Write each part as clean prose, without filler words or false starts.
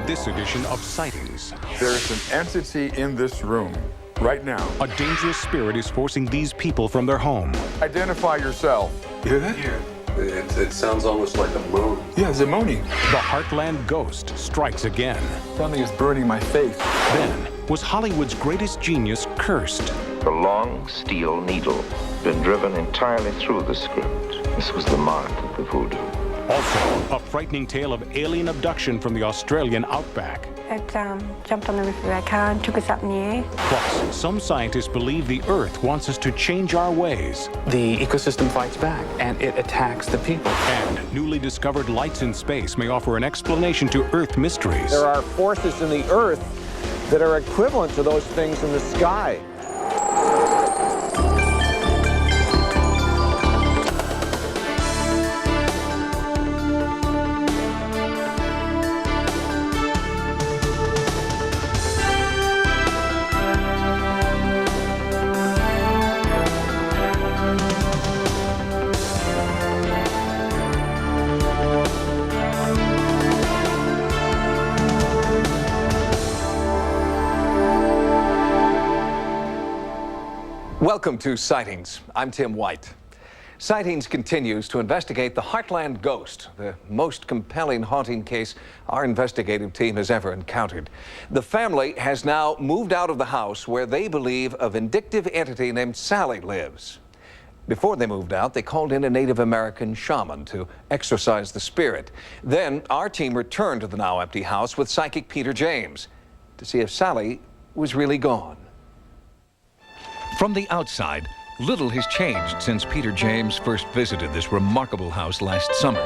this edition of Sightings. There's an entity in this room right now. A dangerous spirit is forcing these people from their home. Identify yourself. You hear that? Yeah. It sounds almost like a moan. Yeah, it's a moaning. The Heartland Ghost strikes again. Something is burning my face. Then, was Hollywood's greatest genius cursed? The long steel needle been driven entirely through the script. This was the mark of the voodoo. Also, a frightening tale of alien abduction from the Australian outback. It jumped on the roof of our car and took us up in the air. Plus, some scientists believe the Earth wants us to change our ways. The ecosystem fights back, and it attacks the people. And newly discovered lights in space may offer an explanation to Earth mysteries. There are forces in the Earth that are equivalent to those things in the sky. Welcome to Sightings. I'm Tim White. Sightings continues to investigate the Heartland Ghost, the most compelling haunting case our investigative team has ever encountered. The family has now moved out of the house where they believe a vindictive entity named Sally lives. Before they moved out, they called in a Native American shaman to exorcise the spirit. Then our team returned to the now empty house with psychic Peter James to see if Sally was really gone. From the outside, little has changed since Peter James first visited this remarkable house last summer.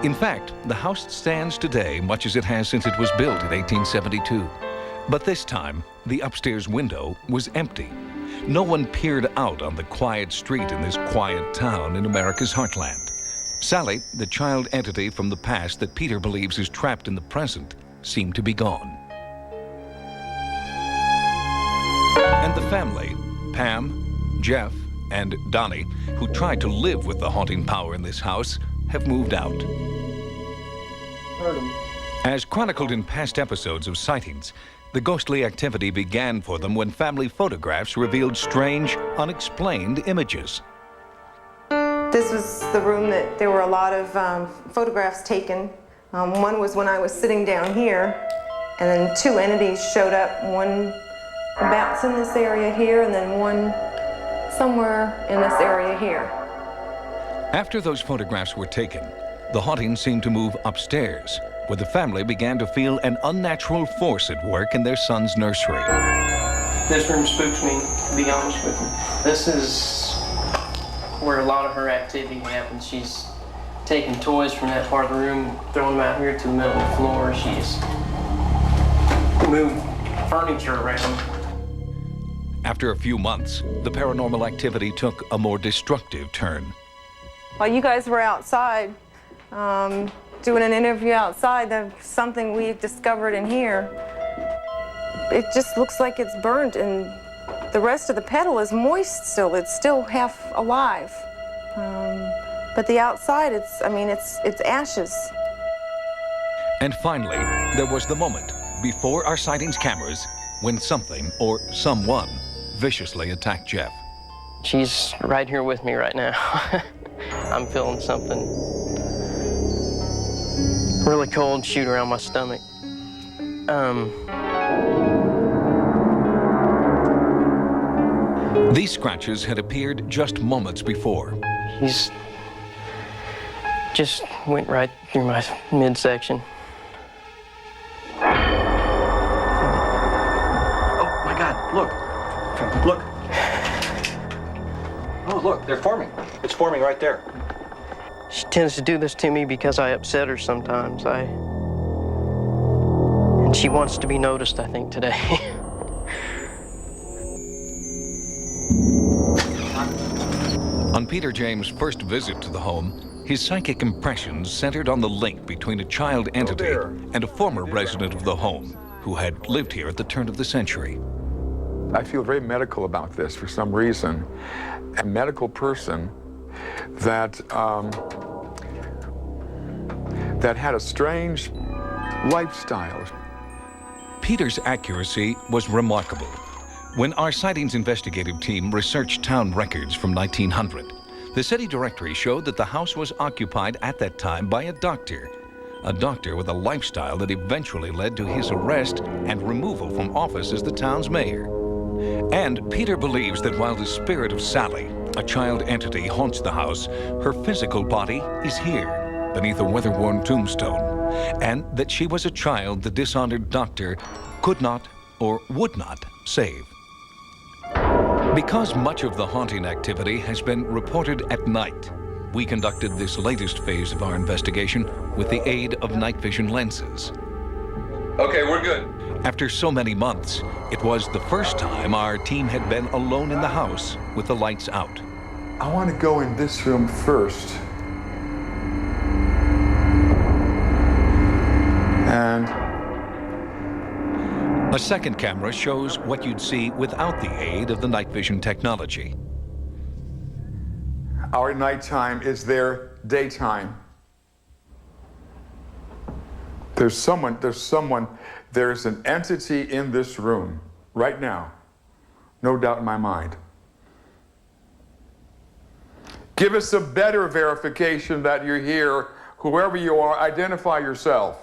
In fact, the house stands today much as it has since it was built in 1872. But this time, the upstairs window was empty. No one peered out on the quiet street in this quiet town in America's heartland. Sally, the child entity from the past that Peter believes is trapped in the present, seemed to be gone. And the family, Pam, Jeff, and Donnie, who tried to live with the haunting power in this house, have moved out. As chronicled in past episodes of Sightings, the ghostly activity began for them when family photographs revealed strange, unexplained images. This was the room that there were a lot of photographs taken. One was when I was sitting down here, and then two entities showed up, one about in this area here, and then one somewhere in this area here. After those photographs were taken, the haunting seemed to move upstairs, where the family began to feel an unnatural force at work in their son's nursery. This room spooks me, to be honest with you. This is where a lot of her activity happens. She's taking toys from that part of the room, throwing them out here to the middle of the floor. She's moved furniture around. After a few months, the paranormal activity took a more destructive turn. While you guys were outside doing an interview outside, there's something we discovered in here. It just looks like it's burnt, and the rest of the petal is moist still. It's still half alive. But the outside, it's ashes. And finally, there was the moment before our Sightings cameras when something or someone viciously attacked Jeff. She's right here with me right now. I'm feeling something really cold shoot around my stomach. These scratches had appeared just moments before. He's just went right through my midsection. Oh my God, look. Look. Oh, look, they're forming. It's forming right there. She tends to do this to me because I upset her sometimes. And she wants to be noticed, I think, today. On Peter James' first visit to the home, his psychic impressions centered on the link between a child entity and a former resident of the home who had lived here at the turn of the century. I feel very medical about this for some reason. A medical person that that had a strange lifestyle, Peter's accuracy was remarkable. When our sightings investigative team researched town records from 1900, the city directory showed that the house was occupied at that time by a doctor with a lifestyle that eventually led to his arrest and removal from office as the town's mayor. And Peter believes that while the spirit of Sally, a child entity, haunts the house, her physical body is here, beneath a weather-worn tombstone, and that she was a child the dishonored doctor could not or would not save. Because much of the haunting activity has been reported at night, we conducted this latest phase of our investigation with the aid of night vision lenses. Okay, we're good. After so many months, it was the first time our team had been alone in the house with the lights out. I want to go in this room first. And a second camera shows what you'd see without the aid of the night vision technology. our nighttime is their daytime. There's an entity in this room right now, no doubt in my mind. Give us a better verification that you're here. Whoever you are, identify yourself.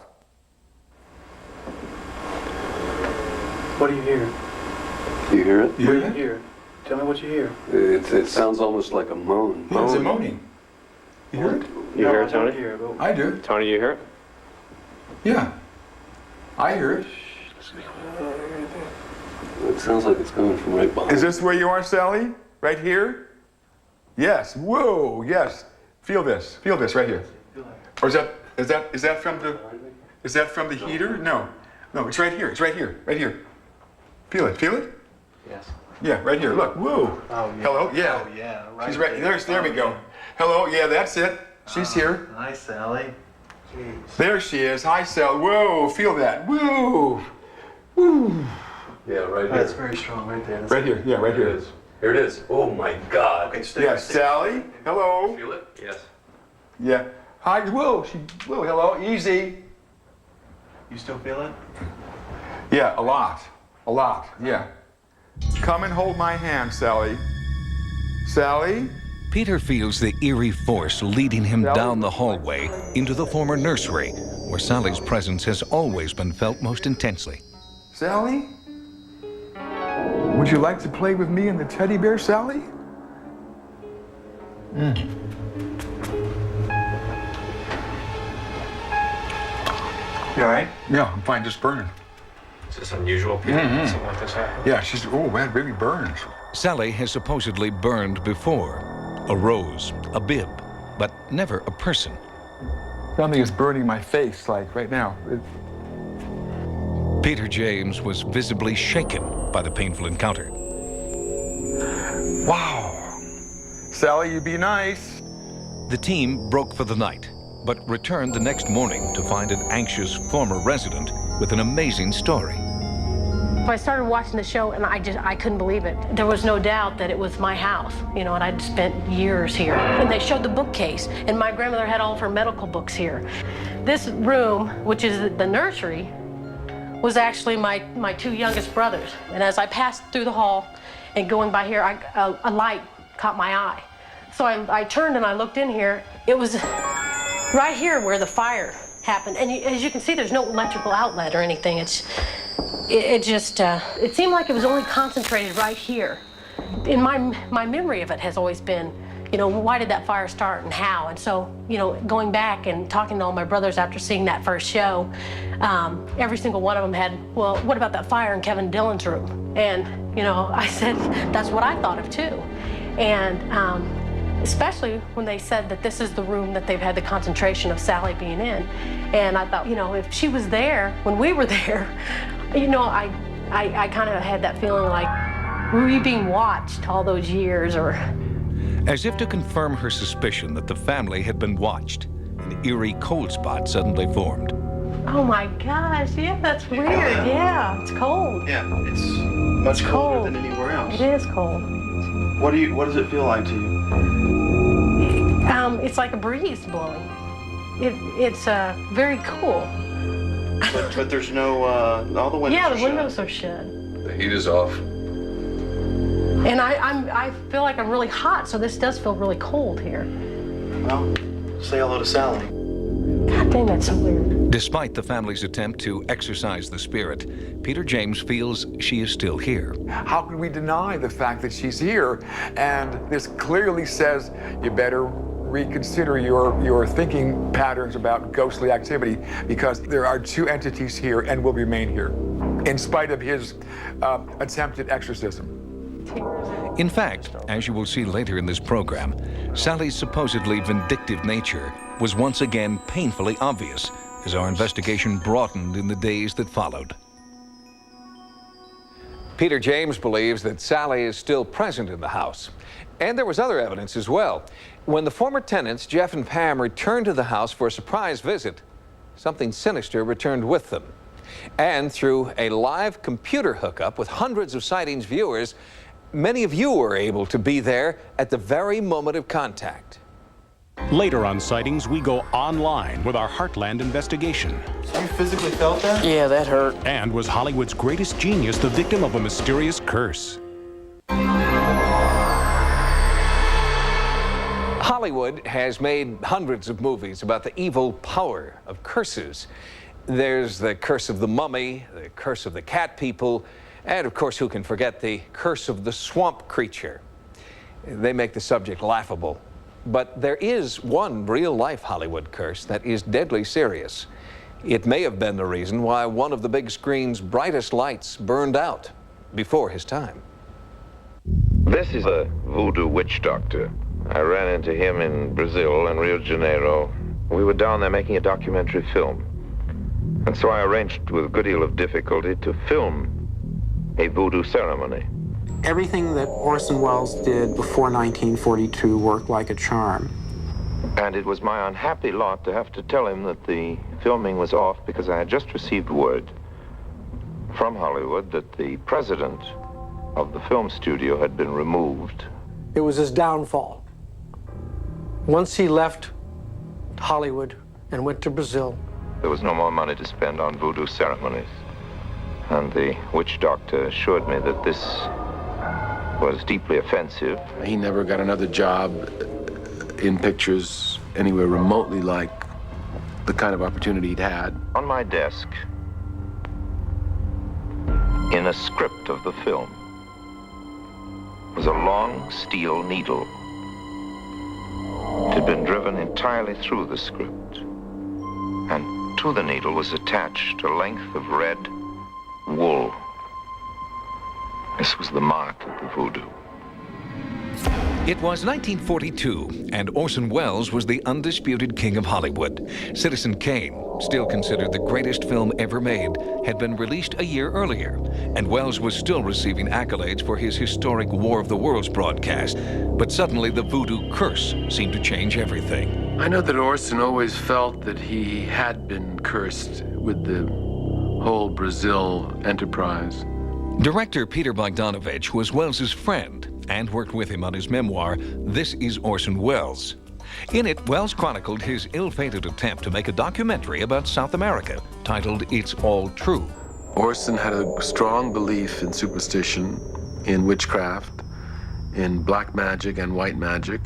What do you hear? You hear it? What do you hear? Tell me what you hear. It sounds almost like a moan. Yeah, it's a moaning. You hear it? You hear it, Tony? I do. Tony, you hear it? Yeah. I hear it. It sounds like it's coming from right behind. Is this where you are, Sally? Right here? Yes. Whoa, yes. Feel this. Feel this right here. Or is that from the heater? No. No, it's right here. It's right here. Right here. Feel it. Feel it? Yes. Yeah, right here. Look. Whoa. Oh, yeah. Hello? Yeah. Oh, yeah. Right. She's right. There we go. Hello. Yeah, that's it. She's here. Hi, Sally. Jeez. There she is. Hi, Sally. Whoa. Feel that. Whoa. Woo. Yeah, right here. That's very strong right there. Right here. Yeah, right here. Here it is. Oh my God. Okay, stay. Yeah, Sally. Hello. Feel it? Yes. Yeah. Hi. Whoa. Whoa. Hello. Easy. You still feel it? Yeah, a lot. A lot. Yeah. Come and hold my hand, Sally. Sally? Peter feels the eerie force leading him down the hallway into the former nursery, where Sally's presence has always been felt most intensely. Sally? Would you like to play with me and the teddy bear, Sally? You all right? Yeah, I'm fine, just burning. Is this unusual, Peter? Something like this happen? Yeah, that really burns. Sally has supposedly burned before. A rose, a bib, but never a person. Something is burning my face, like right now. Peter James was visibly shaken by the painful encounter. Wow. Sally, you be nice. The team broke for the night, but returned the next morning to find an anxious former resident with an amazing story. I started watching the show and I couldn't believe it. There was no doubt that it was my house, you know, and I'd spent years here. And they showed the bookcase, and my grandmother had all of her medical books here. This room, which is the nursery, was actually my two youngest brothers. And as I passed through the hall and going by here, a light caught my eye. So I turned and I looked in here. It was right here where the fire happened. And as you can see, there's no electrical outlet or anything. It seemed like it was only concentrated right here. In my memory of it has always been, you know, why did that fire start and how? And so, you know, going back and talking to all my brothers after seeing that first show, every single one of them had, well, what about that fire in Kevin Dillon's room? And, you know, I said, that's what I thought of too. And especially when they said that this is the room that they've had the concentration of Sally being in. And I thought, you know, if she was there when we were there, you know, I kind of had that feeling like, were we being watched all those years, or? As if to confirm her suspicion that the family had been watched, an eerie cold spot suddenly formed. Oh my gosh, yeah, that's weird, yeah, it's cold. Yeah, it's much colder than anywhere else. It is cold. What does it feel like to you? It's like a breeze blowing. It's very cool. But there's no, all the windows Yeah, are the windows are shut. The heat is off. And I feel like I'm really hot, so this does feel really cold here. Well, say hello to Sally. God dang, that's so weird. Despite the family's attempt to exorcise the spirit, Peter James feels she is still here. How could we deny the fact that she's here? And this clearly says you better reconsider your thinking patterns about ghostly activity, because there are two entities here and will remain here, in spite of his attempted exorcism. In fact, as you will see later in this program, Sally's supposedly vindictive nature was once again painfully obvious as our investigation broadened in the days that followed. Peter James believes that Sally is still present in the house. And there was other evidence as well. When the former tenants, Jeff and Pam, returned to the house for a surprise visit, something sinister returned with them. And through a live computer hookup with hundreds of Sightings viewers, many of you were able to be there at the very moment of contact. Later on Sightings, we go online with our Heartland investigation. You physically felt that? Yeah, that hurt. And was Hollywood's greatest genius the victim of a mysterious curse? Hollywood has made hundreds of movies about the evil power of curses. There's the curse of the mummy, the curse of the cat people, and of course, who can forget the curse of the swamp creature? They make the subject laughable. But there is one real-life Hollywood curse that is deadly serious. It may have been the reason why one of the big screen's brightest lights burned out before his time. This is a voodoo witch doctor. I ran into him in Brazil and Rio de Janeiro. We were down there making a documentary film. And so I arranged with a good deal of difficulty to film a voodoo ceremony. Everything that Orson Welles did before 1942 worked like a charm. And it was my unhappy lot to have to tell him that the filming was off because I had just received word from Hollywood that the president of the film studio had been removed. It was his downfall. Once he left Hollywood and went to Brazil, there was no more money to spend on voodoo ceremonies. And the witch doctor assured me that this was deeply offensive. He never got another job in pictures anywhere remotely like the kind of opportunity he'd had. On my desk, in a script of the film, was a long steel needle. It had been driven entirely through the script. And to the needle was attached a length of red wool. This was the mark of the voodoo. It was 1942, and Orson Welles was the undisputed king of Hollywood. Citizen Kane, still considered the greatest film ever made, had been released a year earlier, and Welles was still receiving accolades for his historic War of the Worlds broadcast. But suddenly the voodoo curse seemed to change everything. I know that Orson always felt that he had been cursed with the whole Brazil enterprise. Director Peter Bogdanovich was Welles's friend and worked with him on his memoir, This Is Orson Welles. In it, Welles chronicled his ill-fated attempt to make a documentary about South America titled It's All True. Orson had a strong belief in superstition, in witchcraft, in black magic and white magic,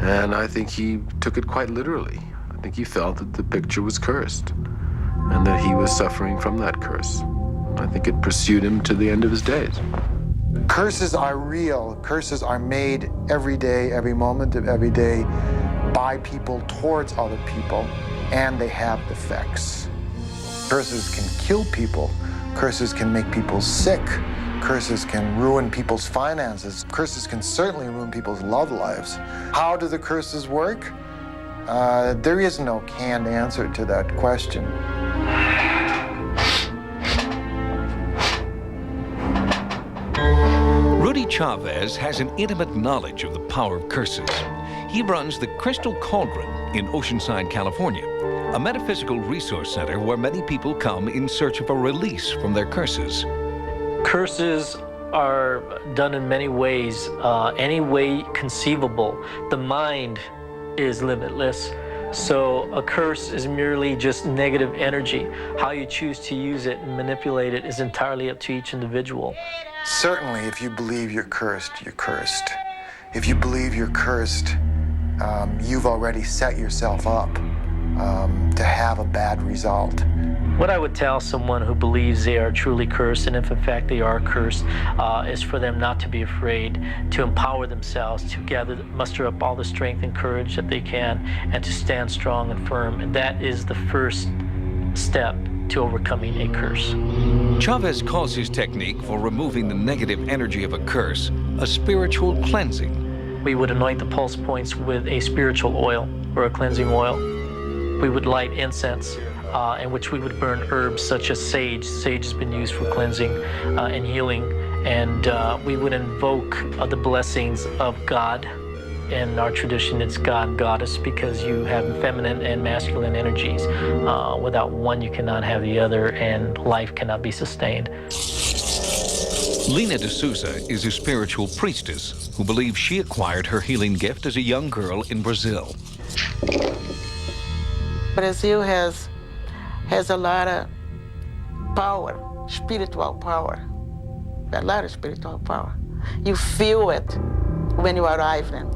and I think he took it quite literally. I think he felt that the picture was cursed and that he was suffering from that curse. I think it pursued him to the end of his days. Curses are real. Curses are made every day, every moment of every day by people towards other people, and they have effects. Curses can kill people. Curses can make people sick. Curses can ruin people's finances. Curses can certainly ruin people's love lives. How do the curses work? There is no canned answer to that question. Rudy Chavez has an intimate knowledge of the power of curses. He runs the Crystal Cauldron in Oceanside, California, a metaphysical resource center where many people come in search of a release from their curses. Curses are done in many ways, any way conceivable. The mind is limitless. So a curse is merely just negative energy. How you choose to use it and manipulate it is entirely up to each individual. Certainly, if you believe you're cursed, you're cursed. If you believe you're cursed, you've already set yourself up to have a bad result. What I would tell someone who believes they are truly cursed, and if in fact they are cursed, is for them not to be afraid, to empower themselves, to muster up all the strength and courage that they can, and to stand strong and firm. And that is the first step to overcoming a curse. Chavez calls his technique for removing the negative energy of a curse a spiritual cleansing. We would anoint the pulse points with a spiritual oil or a cleansing oil. We would light incense, in which we would burn herbs such as sage. Sage has been used for cleansing and healing. And we would invoke the blessings of God. In our tradition, it's God and Goddess, because you have feminine and masculine energies. Without one, you cannot have the other, and life cannot be sustained. Lina D'Souza is a spiritual priestess who believes she acquired her healing gift as a young girl in Brazil. Brazil has a lot of power, spiritual power, a lot of spiritual power. You feel it when you arrive in.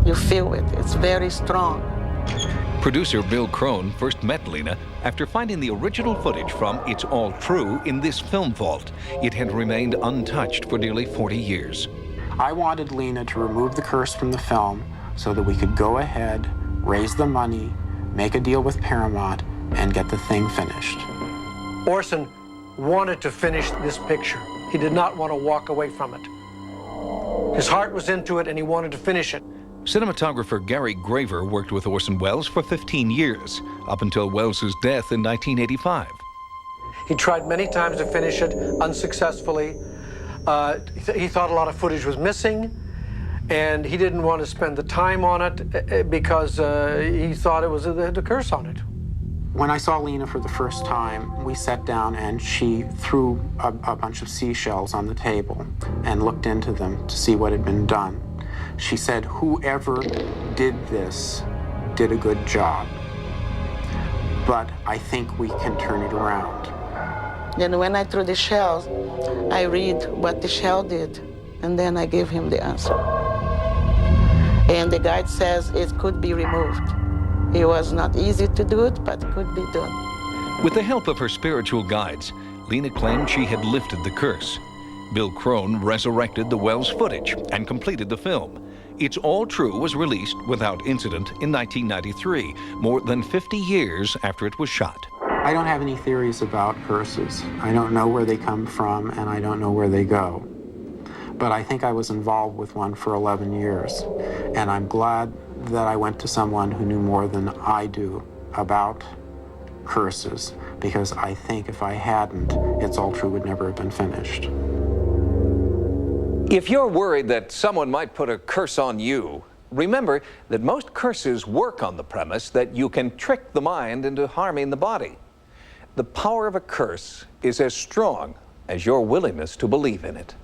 You feel it, it's very strong. Producer Bill Crone first met Lina after finding the original footage from It's All True in this film vault. It had remained untouched for nearly 40 years. I wanted Lina to remove the curse from the film so that we could go ahead, raise the money, make a deal with Paramount, and get the thing finished. Orson wanted to finish this picture. He did not want to walk away from it. His heart was into it, and he wanted to finish it. Cinematographer Gary Graver worked with Orson Welles for 15 years, up until Welles's death in 1985. He tried many times to finish it, unsuccessfully. He thought a lot of footage was missing, and he didn't want to spend the time on it because he thought it was the curse on it. When I saw Lina for the first time, we sat down and she threw a bunch of seashells on the table and looked into them to see what had been done. She said, "Whoever did this did a good job, but I think we can turn it around." And when I threw the shells, I read what the shell did, and then I gave him the answer. And the guide says it could be removed. It was not easy to do it, but it could be done. With the help of her spiritual guides, Lina claimed she had lifted the curse. Bill Crone resurrected the Welles footage and completed the film. It's All True was released without incident in 1993, more than 50 years after it was shot. I don't have any theories about curses. I don't know where they come from, and I don't know where they go. But I think I was involved with one for 11 years, and I'm glad that I went to someone who knew more than I do about curses, because I think if I hadn't, It's All True would never have been finished. If you're worried that someone might put a curse on you, remember that most curses work on the premise that you can trick the mind into harming the body. The power of a curse is as strong as your willingness to believe in it.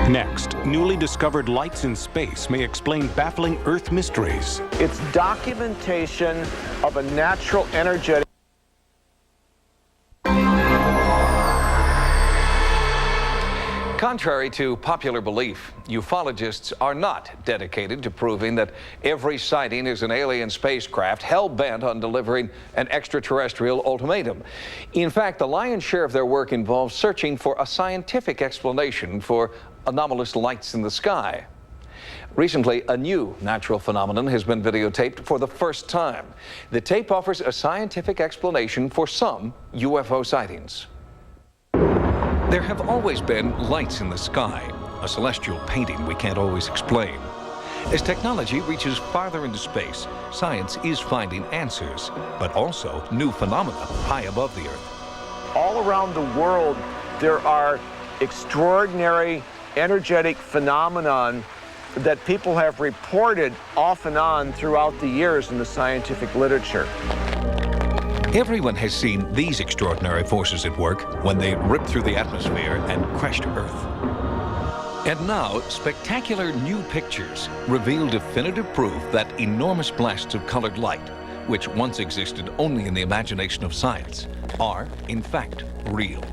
Next, newly discovered lights in space may explain baffling Earth mysteries. It's documentation of a natural energetic. Contrary to popular belief, ufologists are not dedicated to proving that every sighting is an alien spacecraft hell-bent on delivering an extraterrestrial ultimatum. In fact, the lion's share of their work involves searching for a scientific explanation for anomalous lights in the sky. Recently, a new natural phenomenon has been videotaped for the first time. The tape offers a scientific explanation for some UFO sightings. There have always been lights in the sky, a celestial painting we can't always explain. As technology reaches farther into space, science is finding answers, but also new phenomena high above the Earth. All around the world, there are extraordinary energetic phenomenon that people have reported off and on throughout the years in the scientific literature. Everyone has seen these extraordinary forces at work when they rip through the atmosphere and crash to Earth. And now, spectacular new pictures reveal definitive proof that enormous blasts of colored light, which once existed only in the imagination of science, are, in fact, real.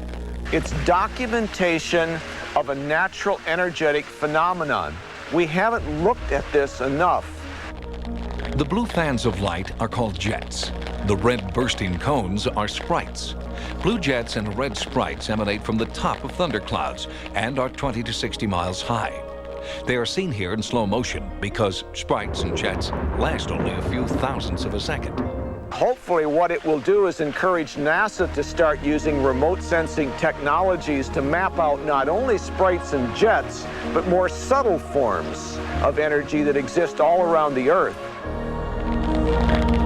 It's documentation of a natural energetic phenomenon. We haven't looked at this enough. The blue fans of light are called jets. The red bursting cones are sprites. Blue jets and red sprites emanate from the top of thunderclouds and are 20 to 60 miles high. They are seen here in slow motion because sprites and jets last only a few thousandths of a second. Hopefully what it will do is encourage NASA to start using remote sensing technologies to map out not only sprites and jets, but more subtle forms of energy that exist all around the Earth.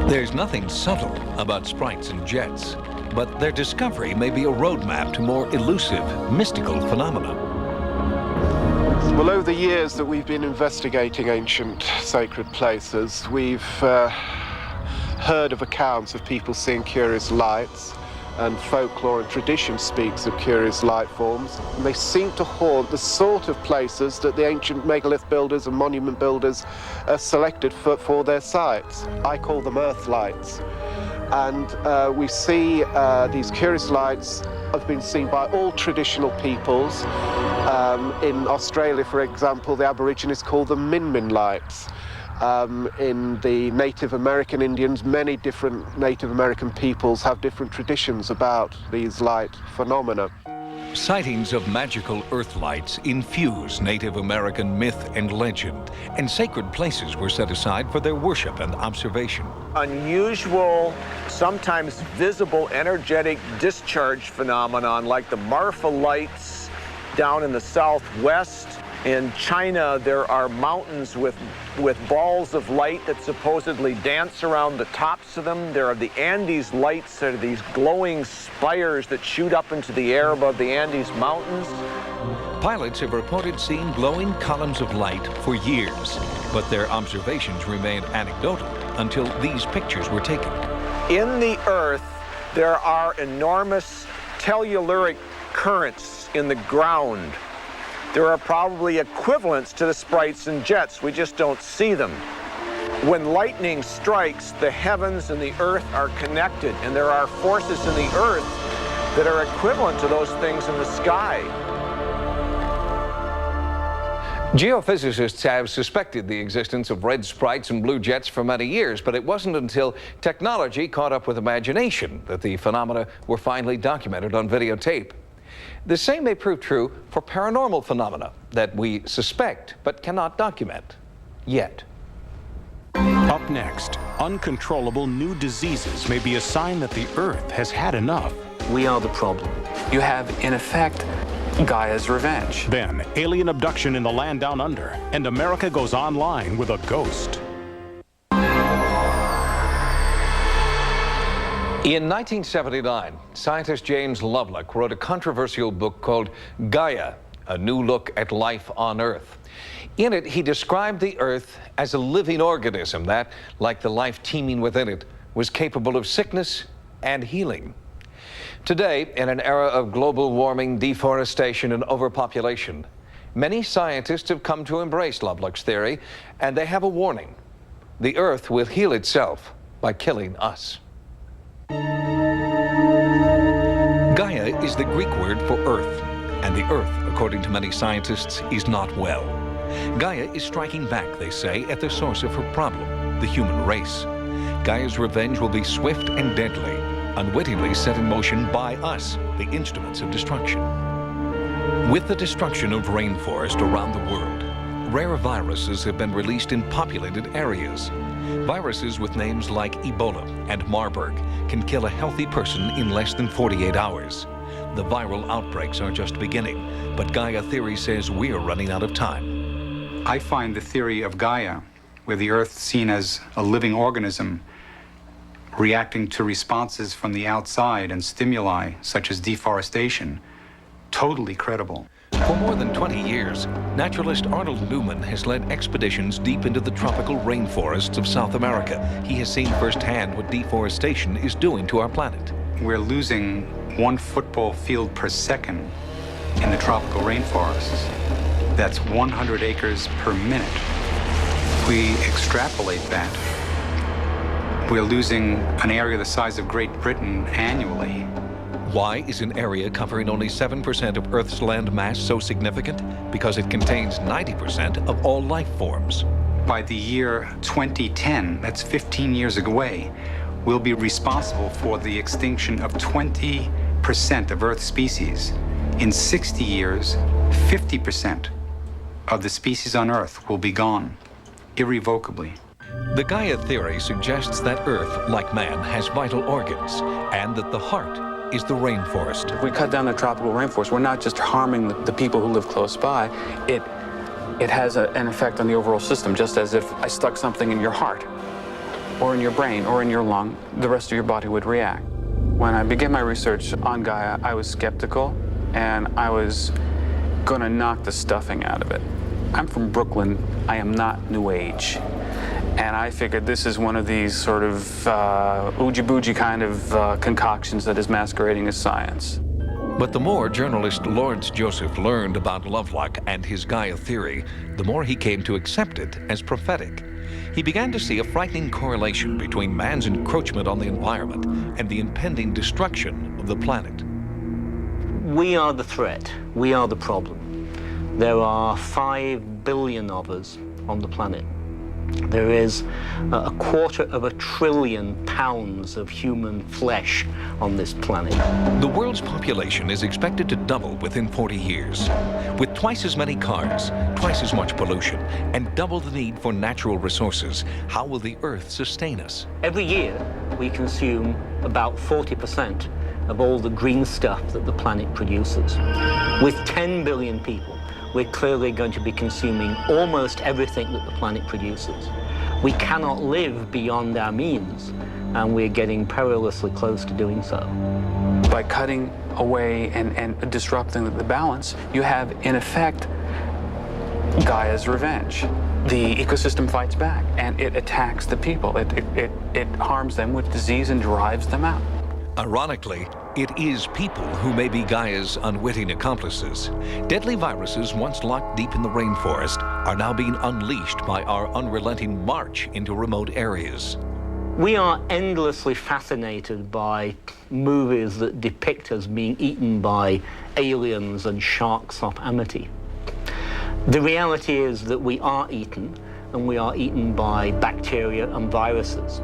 There's nothing subtle about sprites and jets, but their discovery may be a roadmap to more elusive, mystical phenomena. Well, over the years that we've been investigating ancient sacred places, we've heard of accounts of people seeing curious lights, and folklore and tradition speaks of curious light forms. And they seem to haunt the sort of places that the ancient megalith builders and monument builders selected for their sites. I call them earth lights. And we see these curious lights have been seen by all traditional peoples. In Australia, for example, the Aborigines call them Min lights. In the Native American Indians, many different Native American peoples have different traditions about these light phenomena. Sightings of magical earth lights infuse Native American myth and legend, and sacred places were set aside for their worship and observation. Unusual, sometimes visible energetic discharge phenomenon like the Marfa lights down in the southwest. In China, there are mountains with balls of light that supposedly dance around the tops of them. There are the Andes lights, that are these glowing spires that shoot up into the air above the Andes mountains. Pilots have reported seeing glowing columns of light for years, but their observations remained anecdotal until these pictures were taken. In the Earth, there are enormous telluric currents in the ground. There are probably equivalents to the sprites and jets. We just don't see them. When lightning strikes, the heavens and the earth are connected, and there are forces in the earth that are equivalent to those things in the sky. Geophysicists have suspected the existence of red sprites and blue jets for many years, but it wasn't until technology caught up with imagination that the phenomena were finally documented on videotape. The same may prove true for paranormal phenomena that we suspect but cannot document yet. Up next, uncontrollable new diseases may be a sign that the Earth has had enough. We are the problem. You have, in effect, Gaia's revenge. Then, alien abduction in the land down under, and America goes online with a ghost. In 1979, scientist James Lovelock wrote a controversial book called Gaia, A New Look at Life on Earth. In it, he described the Earth as a living organism that, like the life teeming within it, was capable of sickness and healing. Today, in an era of global warming, deforestation, and overpopulation, many scientists have come to embrace Lovelock's theory, and they have a warning. The Earth will heal itself by killing us. Gaia is the Greek word for earth, and the Earth, according to many scientists, is not well. Gaia is striking back, they say, at the source of her problem, the human race. Gaia's revenge will be swift and deadly, unwittingly set in motion by us, the instruments of destruction. With the destruction of rainforest around the world, rare viruses have been released in populated areas. Viruses with names like Ebola and Marburg can kill a healthy person in less than 48 hours. The viral outbreaks are just beginning, but Gaia theory says we're running out of time. I find the theory of Gaia, where the Earth is seen as a living organism, reacting to responses from the outside and stimuli, such as deforestation, totally credible. For more than 20 years, naturalist Arnold Newman has led expeditions deep into the tropical rainforests of South America. He has seen firsthand what deforestation is doing to our planet. We're losing 1 football field per second in the tropical rainforests. That's 100 acres per minute. If we extrapolate that, we're losing an area the size of Great Britain annually. Why is an area covering only 7% of Earth's land mass so significant? Because it contains 90% of all life forms. By the year 2010, that's 15 years away, we'll be responsible for the extinction of 20% of Earth's species. In 60 years, 50% of the species on Earth will be gone, irrevocably. The Gaia theory suggests that Earth, like man, has vital organs, and that the heart is the rainforest. If we cut down the tropical rainforest, we're not just harming the people who live close by. It has an effect on the overall system, just as if I stuck something in your heart, or in your brain, or in your lung, the rest of your body would react. When I began my research on Gaia, I was skeptical, and I was gonna knock the stuffing out of it. I'm from Brooklyn. I am not New Age. And I figured this is one of these sort of oogie-boogie kind of concoctions that is masquerading as science. But the more journalist Lawrence Joseph learned about Lovelock and his Gaia theory, the more he came to accept it as prophetic. He began to see a frightening correlation between man's encroachment on the environment and the impending destruction of the planet. We are the threat. We are the problem. There are 5 billion of us on the planet. There is a 250 billion pounds of human flesh on this planet. The world's population is expected to double within 40 years. With twice as many cars, twice as much pollution, and double the need for natural resources, how will the Earth sustain us? Every year, we consume about 40% of all the green stuff that the planet produces. With 10 billion people, we're clearly going to be consuming almost everything that the planet produces. We cannot live beyond our means, and we're getting perilously close to doing so. By cutting away and disrupting the balance, you have, in effect, Gaia's revenge. The ecosystem fights back, and it attacks the people. It harms them with disease and drives them out. Ironically, it is people who may be Gaia's unwitting accomplices. Deadly viruses once locked deep in the rainforest are now being unleashed by our unrelenting march into remote areas. We are endlessly fascinated by movies that depict us being eaten by aliens and sharks off Amity. The reality is that we are eaten, and we are eaten by bacteria and viruses.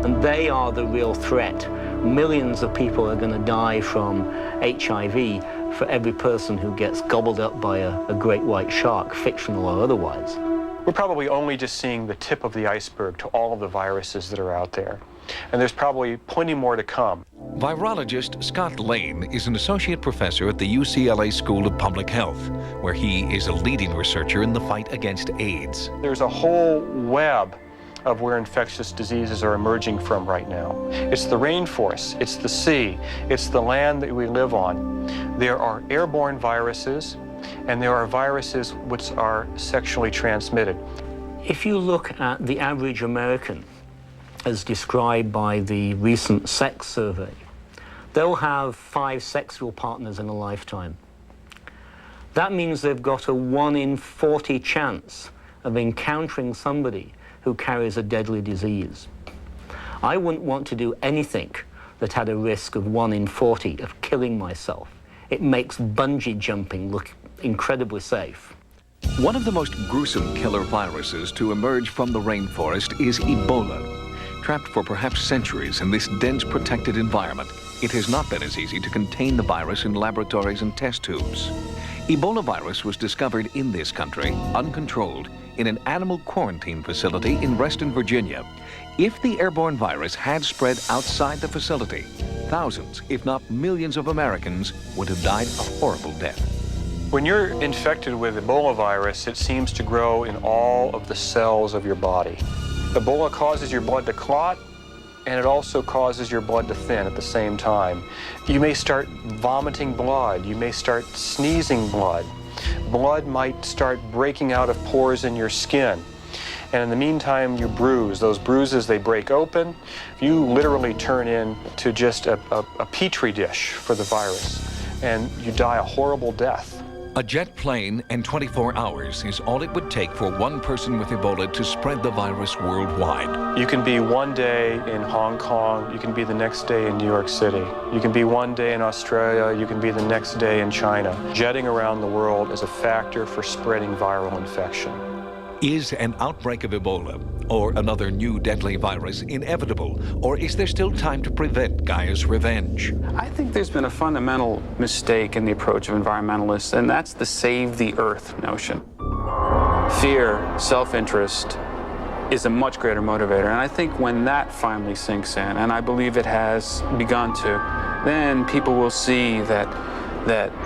And they are the real threat. Millions of people are going to die from HIV for every person who gets gobbled up by a great white shark, fictional or otherwise. We're probably only just seeing the tip of the iceberg to all of the viruses that are out there. And there's probably plenty more to come. Virologist Scott Lane is an associate professor at the UCLA School of Public Health, where he is a leading researcher in the fight against AIDS. There's a whole web of where infectious diseases are emerging from right now. It's the rainforest, it's the sea, it's the land that we live on. There are airborne viruses, and there are viruses which are sexually transmitted. If you look at the average American, as described by the recent sex survey, they'll have 5 sexual partners in a lifetime. That means they've got a 1 in 40 chance of encountering somebody who carries a deadly disease. I wouldn't want to do anything that had a risk of 1 in 40 of killing myself. It makes bungee jumping look incredibly safe. One of the most gruesome killer viruses to emerge from the rainforest is Ebola. Trapped for perhaps centuries in this dense protected environment, it has not been as easy to contain the virus in laboratories and test tubes. Ebola virus was discovered in this country, uncontrolled, in an animal quarantine facility in Reston, Virginia. If the airborne virus had spread outside the facility, thousands, if not millions of Americans would have died a horrible death. When you're infected with Ebola virus, it seems to grow in all of the cells of your body. Ebola causes your blood to clot, and it also causes your blood to thin at the same time. You may start vomiting blood. You may start sneezing blood. Blood might start breaking out of pores in your skin. And in the meantime, you bruise. Those bruises, they break open. You literally turn into just a petri dish for the virus, and you die a horrible death. A jet plane and 24 hours is all it would take for one person with Ebola to spread the virus worldwide. You can be one day in Hong Kong, you can be the next day in New York City. You can be one day in Australia, you can be the next day in China. Jetting around the world is a factor for spreading viral infection. Is an outbreak of Ebola or another new deadly virus inevitable, or is there still time to prevent Gaia's revenge? I think there's been a fundamental mistake in the approach of environmentalists, and that's the save the earth notion. Fear, self-interest is a much greater motivator, and I think when that finally sinks in, and I believe it has begun to, then people will see that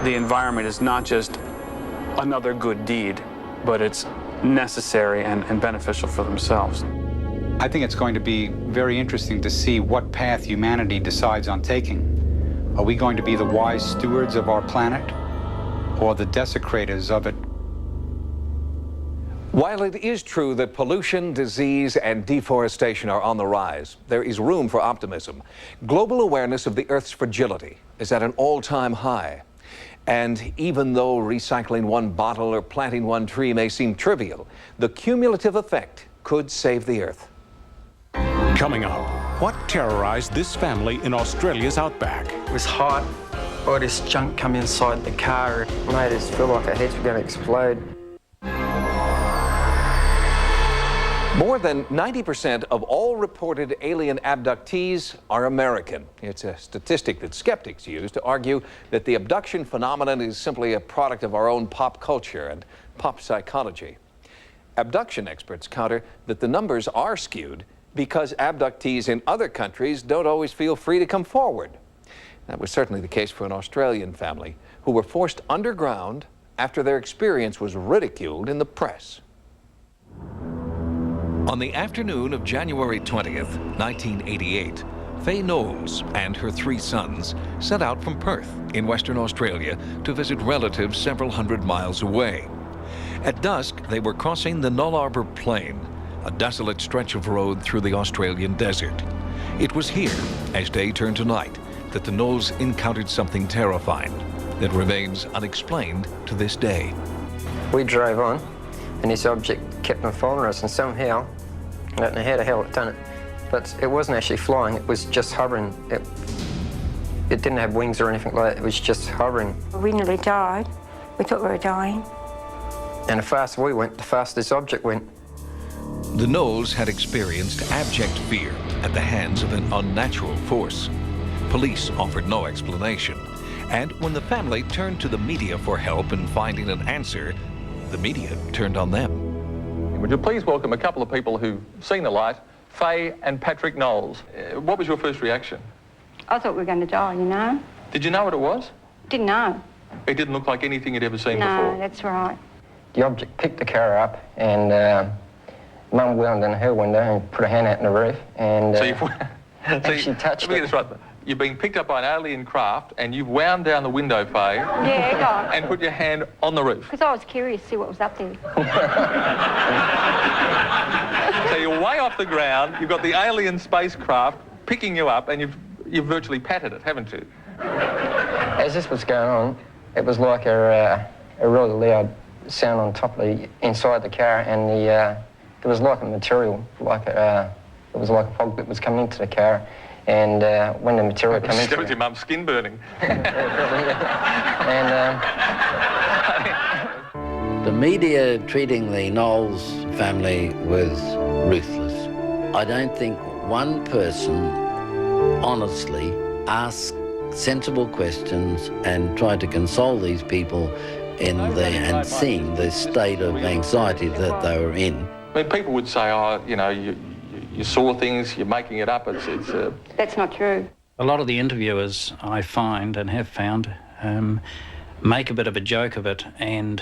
the environment is not just another good deed, but it's necessary and beneficial for themselves. I think it's going to be very interesting to see what path humanity decides on taking. Are we going to be the wise stewards of our planet or the desecrators of it? While it is true that pollution, disease, and deforestation are on the rise, there is room for optimism. Global awareness of the Earth's fragility is at an all-time high. And even though recycling one bottle or planting one tree may seem trivial, the cumulative effect could save the Earth. Coming up, what terrorized this family in Australia's outback? It was hot. All this junk come inside the car. It made us feel like our heads were going to explode. More than 90% of all reported alien abductees are American. It's a statistic that skeptics use to argue that the abduction phenomenon is simply a product of our own pop culture and pop psychology. Abduction experts counter that the numbers are skewed because abductees in other countries don't always feel free to come forward. That was certainly the case for an Australian family who were forced underground after their experience was ridiculed in the press. On the afternoon of January 20th, 1988, Faye Knowles and her 3 sons set out from Perth in Western Australia to visit relatives several hundred miles away. At dusk, they were crossing the Nullarbor Plain, a desolate stretch of road through the Australian desert. It was here, as day turned to night, that the Knowles encountered something terrifying that remains unexplained to this day. We drove on, and this object kept on following us, and somehow, I don't know how the hell it done it, but it wasn't actually flying, it was just hovering. It didn't have wings or anything like that, it was just hovering. We nearly died. We thought we were dying. And the faster we went, the faster this object went. The Knowles had experienced abject fear at the hands of an unnatural force. Police offered no explanation, and when the family turned to the media for help in finding an answer, the media turned on them. Would you please welcome a couple of people who've seen the light, Faye and Patrick Knowles. What was your first reaction? I thought we were going to die, you know. Did you know what it was? Didn't know. It didn't look like anything you'd ever seen No, before. that's right. The object picked the car up, and Mum wound in her window and put her hand out in the roof, and So you've she touched let me get this right. You've been picked up by an alien craft and you've wound down the window, Faye. Yeah, go on. And put your hand on the roof. Because I was curious to see what was up there. So you're way off the ground, you've got the alien spacecraft picking you up, and you've virtually patted it, haven't you? As this was going on, it was like a really loud sound on top of the inside the car, and there was like a material, it was like a fog that was coming into the car, and when the material came into That was your mum's skin burning. The media treating the Knowles family was ruthless. I don't think one person honestly asked sensible questions and tried to console these people and seeing the state of anxiety that they were in. I mean, people would say, oh, you know, you saw things, you're making it up, That's not true. A lot of the interviewers, I find and have found, make a bit of a joke of it and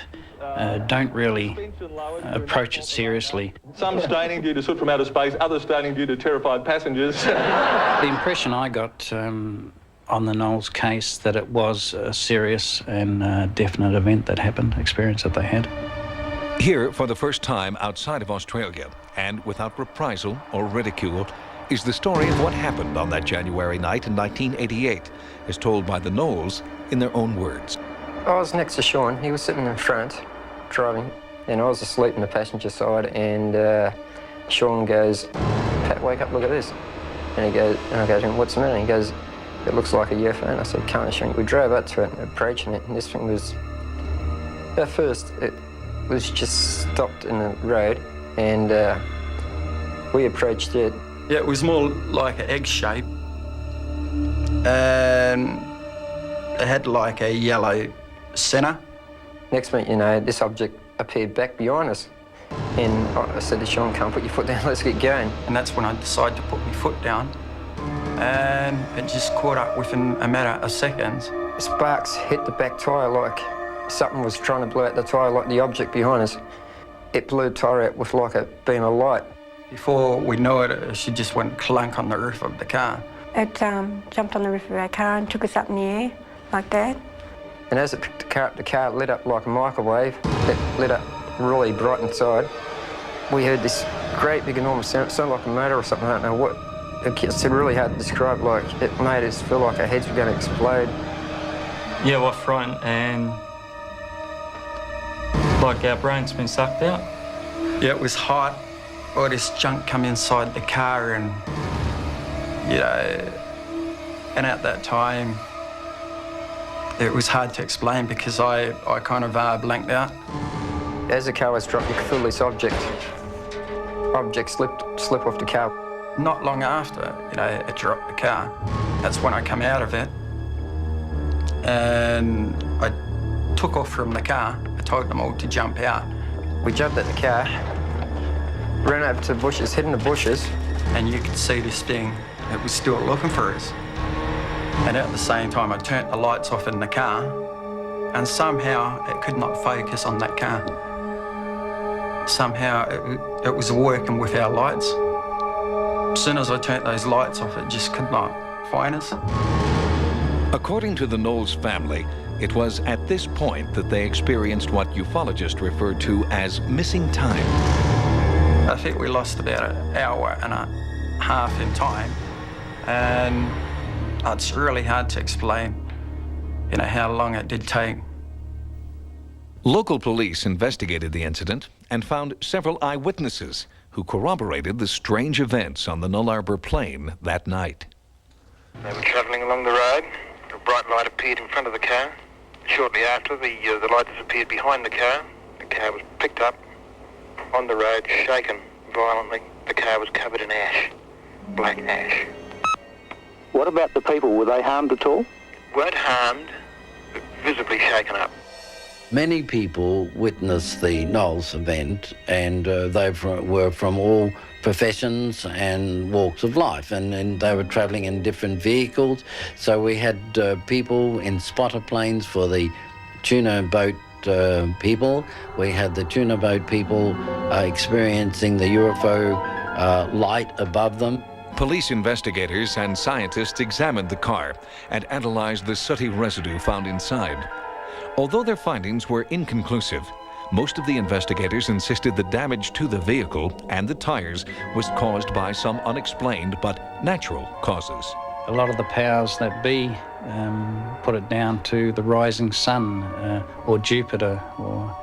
don't really approach it seriously. Some staining due to soot from outer space, others staining due to terrified passengers. The impression I got on the Knowles case that it was a serious and definite event that happened, experience that they had. Here, for the first time outside of Australia, and without reprisal or ridicule, is the story of what happened on that January night in 1988, as told by the Knowles in their own words. I was next to Sean. He was sitting in front, driving, and I was asleep in the passenger side, and Sean goes, "Pat, wake up, look at this." And he goes, and I go to him, "What's the matter?" And he goes, "It looks like a UFO." And I said, "Can't show you." We drove up to it, approaching it, and this thing was, at first, it was just stopped in the road, and we approached it. Yeah, it was more like an egg shape, and it had like a yellow centre. Next minute, you know, this object appeared back behind us. And I said to Sean, "Come, put your foot down, let's get going." And that's when I decided to put my foot down. And it just caught up within a matter of seconds. Sparks hit the back tyre like something was trying to blow out the tyre, like the object behind us. It blew the tyre out with like a beam of light. Before we knew it, she just went clunk on the roof of the car. It jumped on the roof of our car and took us up in the air, like that. And as it picked the car up, the car lit up like a microwave. It lit up really bright inside. We heard this great big enormous sound. It sounded like a motor or something, I don't know what. It's really hard to describe, like it made us feel like our heads were going to explode. Yeah, we're frightened and like our brain's been sucked out. Yeah, it was hot. All this junk come inside the car, and you know, and at that time it was hard to explain because I kind of blanked out. As the car was dropped, you could feel this object slip off the car. Not long after, you know, it dropped the car. That's when I come out of it, and I took off from the car. I told them all to jump out. We jumped out the car, ran over to the bushes, hid in the bushes. And you could see this thing, it was still looking for us. And at the same time, I turned the lights off in the car, and somehow it could not focus on that car. Somehow it was working with our lights. As soon as I turned those lights off, it just could not find us. According to the Knowles family, it was at this point that they experienced what ufologists refer to as missing time. I think we lost about an hour and a half in time, and it's really hard to explain, you know, how long it did take. Local police investigated the incident and found several eyewitnesses who corroborated the strange events on the Null Arbor Plain that night. They were travelling along the road. A bright light appeared in front of the car. Shortly after, the light disappeared behind the car. The car was picked up on the road, shaken violently. The car was covered in ash, black ash. What about the people? Were they harmed at all? Weren't harmed, but visibly shaken up. Many people witnessed the Knowles event, and they were from all professions and walks of life, and they were travelling in different vehicles. So we had people in spotter planes for the tuna boat people. We had the tuna boat people experiencing the UFO light above them. Police investigators and scientists examined the car and analyzed the sooty residue found inside. Although their findings were inconclusive, most of the investigators insisted the damage to the vehicle and the tires was caused by some unexplained but natural causes. A lot of the powers that be put it down to the rising sun or Jupiter or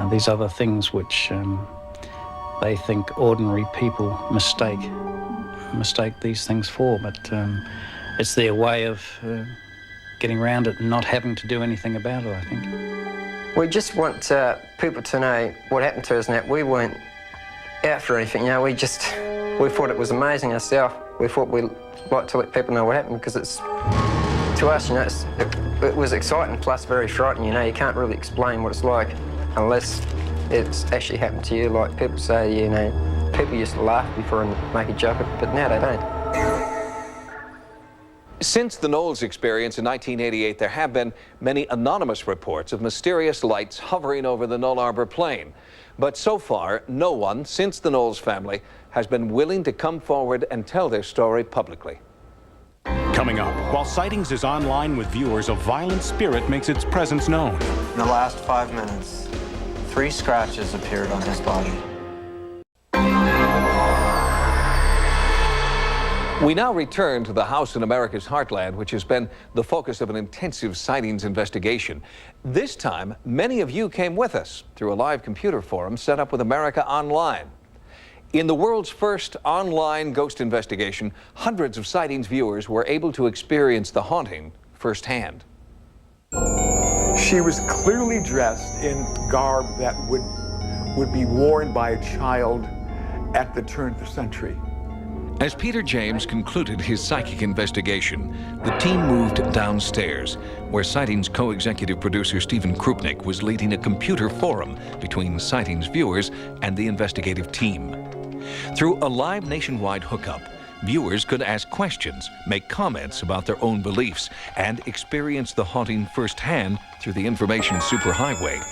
these other things which they think ordinary people mistake these things for, but it's their way of getting around it and not having to do anything about it, I think. We just want people to know what happened to us and that we weren't out for anything, you know, we thought it was amazing ourselves. We thought we'd like to let people know what happened because it's, to us, you know, it was exciting plus very frightening, you know, you can't really explain what it's like unless it's actually happened to you. Like people say, you know, people used to laugh before and make a joke, but now they don't. Since the Knowles experience in 1988, there have been many anonymous reports of mysterious lights hovering over the Null Arbor Plain. But so far, no one since the Knowles family has been willing to come forward and tell their story publicly. Coming up, while Sightings is online with viewers, a violent spirit makes its presence known. In the last 5 minutes, 3 scratches appeared on his body. We now return to the house in America's heartland, which has been the focus of an intensive sightings investigation. This time, many of you came with us through a live computer forum set up with America Online. In the world's first online ghost investigation, hundreds of sightings viewers were able to experience the haunting firsthand. She was clearly dressed in garb that would be worn by a child at the turn of the century. As Peter James concluded his psychic investigation, the team moved downstairs, where Sightings co-executive producer Stephen Krupnik was leading a computer forum between Sightings viewers and the investigative team. Through a live nationwide hookup, viewers could ask questions, make comments about their own beliefs, and experience the haunting firsthand through the information superhighway.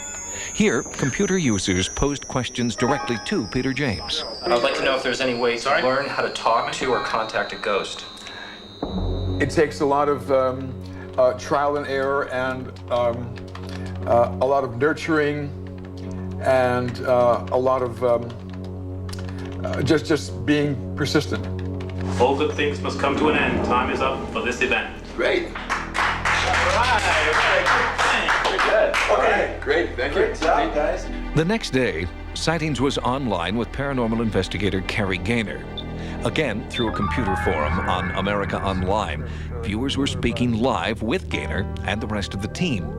Here, computer users posed questions directly to Peter James. I'd like to know if there's any way to learn how to talk to or contact a ghost. It takes a lot of trial and error and a lot of nurturing and a lot of just being persistent. All good things must come to an end. Time is up for this event. Great. All right. Okay, great. Thank you. Great job, guys. The next day, Sightings was online with paranormal investigator Carrie Gaynor. Again, through a computer forum on America Online, viewers were speaking live with Gaynor and the rest of the team.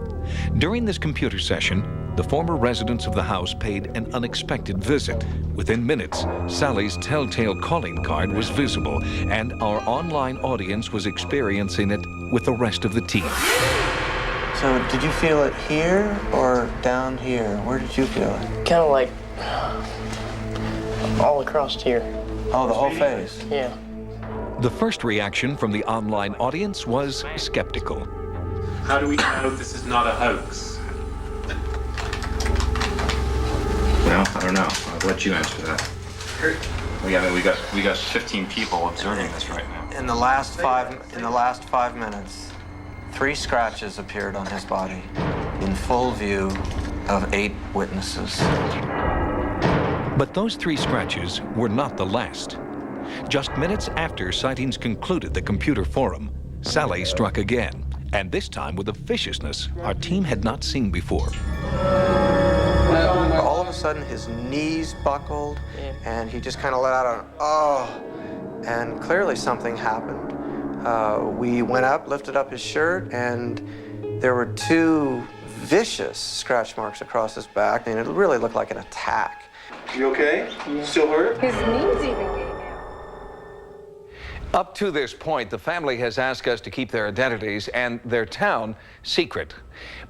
During this computer session, the former residents of the house paid an unexpected visit. Within minutes, Sally's telltale calling card was visible, and our online audience was experiencing it with the rest of the team. So, did you feel it here or down here? Where did you feel it? Kind of like all across here. Oh, the whole face? Yeah. The first reaction from the online audience was skeptical. How do we know this is not a hoax? Well, I don't know. I'll let you answer that. We got 15 people observing this right now. In the last 5 minutes, 3 scratches appeared on his body in full view of 8 witnesses. But those 3 scratches were not the last. Just minutes after Sightings concluded the computer forum, Sally struck again, and this time with a viciousness our team had not seen before. All of a sudden, his knees buckled, and he just kind of let out an oh, and clearly something happened. We went up, lifted up his shirt, and there were 2 vicious scratch marks across his back, and it really looked like an attack. You okay? Still hurt? His knees even gave out. Up to this point, the family has asked us to keep their identities and their town secret.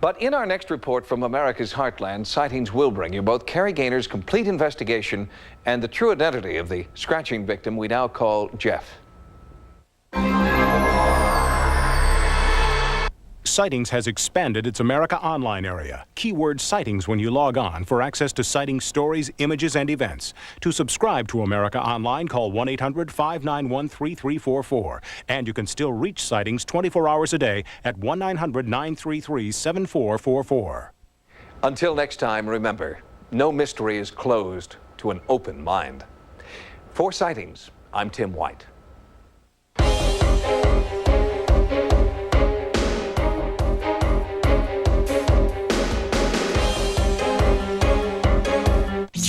But in our next report from America's Heartland, Sightings will bring you both Carrie Gaynor's complete investigation and the true identity of the scratching victim we now call Jeff. Sightings has expanded its America Online area. Keyword Sightings when you log on for access to Sightings stories, images, and events. To subscribe to America Online, call 1-800-591-3344. And you can still reach Sightings 24 hours a day at 1-900-933-7444. Until next time, remember, no mystery is closed to an open mind. For Sightings, I'm Tim White.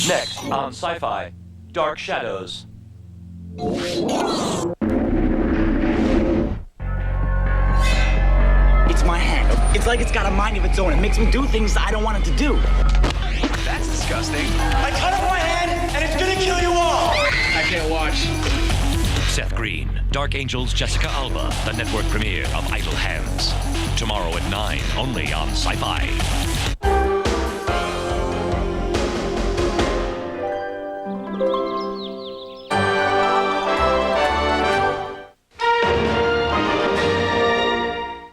Next on Sci-Fi, Dark Shadows. It's my hand. It's like it's got a mind of its own. It makes me do things I don't want it to do. That's disgusting. I cut off my hand, and it's gonna kill you all! I can't watch. Seth Green, Dark Angels, Jessica Alba, the network premiere of Idle Hands. Tomorrow at 9, only on Sci-Fi. Thank you.